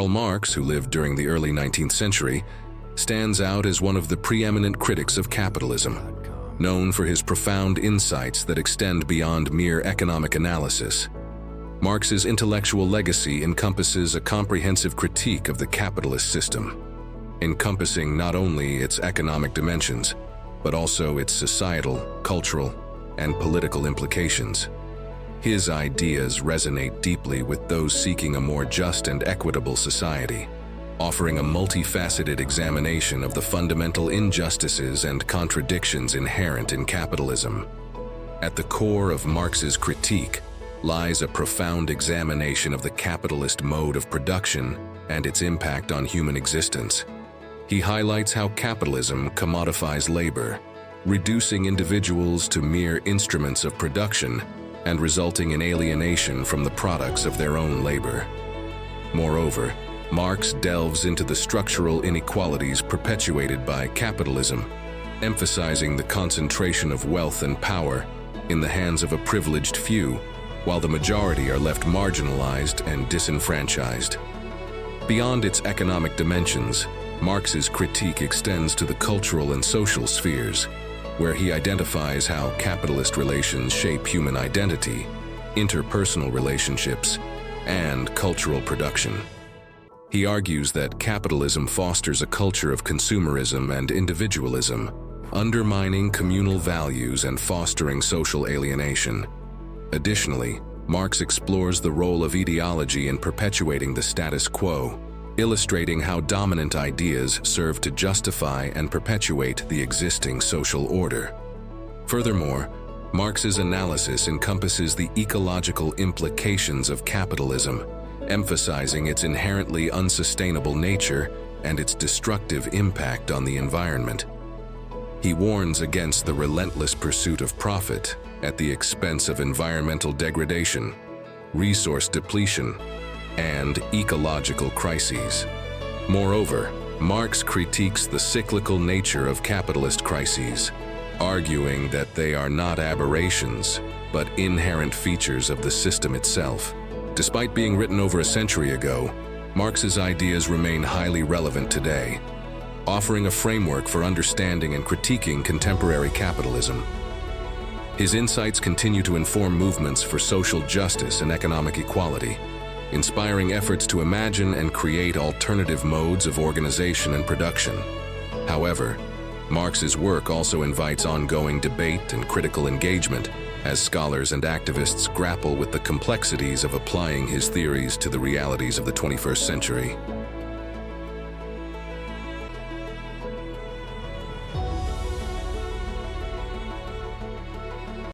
Karl Marx, who lived during the early 19th century, stands out as one of the preeminent critics of capitalism, known for his profound insights that extend beyond mere economic analysis. Marx's intellectual legacy encompasses a comprehensive critique of the capitalist system, encompassing not only its economic dimensions, but also its societal, cultural, and political implications. His ideas resonate deeply with those seeking a more just and equitable society, offering a multifaceted examination of the fundamental injustices and contradictions inherent in capitalism. At the core of Marx's critique lies a profound examination of the capitalist mode of production and its impact on human existence. He highlights how capitalism commodifies labor, reducing individuals to mere instruments of production and resulting in alienation from the products of their own labor. Moreover, Marx delves into the structural inequalities perpetuated by capitalism, emphasizing the concentration of wealth and power in the hands of a privileged few, while the majority are left marginalized and disenfranchised. Beyond its economic dimensions, Marx's critique extends to the cultural and social spheres, where he identifies how capitalist relations shape human identity, interpersonal relationships, and cultural production. He argues that capitalism fosters a culture of consumerism and individualism, undermining communal values and fostering social alienation. Additionally, Marx explores the role of ideology in perpetuating the status quo, illustrating how dominant ideas serve to justify and perpetuate the existing social order. Furthermore, Marx's analysis encompasses the ecological implications of capitalism, emphasizing its inherently unsustainable nature and its destructive impact on the environment. He warns against the relentless pursuit of profit at the expense of environmental degradation, resource depletion, and ecological crises. Moreover, Marx critiques the cyclical nature of capitalist crises, arguing that they are not aberrations, but inherent features of the system itself. Despite being written over a century ago, Marx's ideas remain highly relevant today, offering a framework for understanding and critiquing contemporary capitalism. His insights continue to inform movements for social justice and economic equality, inspiring efforts to imagine and create alternative modes of organization and production. However, Marx's work also invites ongoing debate and critical engagement as scholars and activists grapple with the complexities of applying his theories to the realities of the 21st century.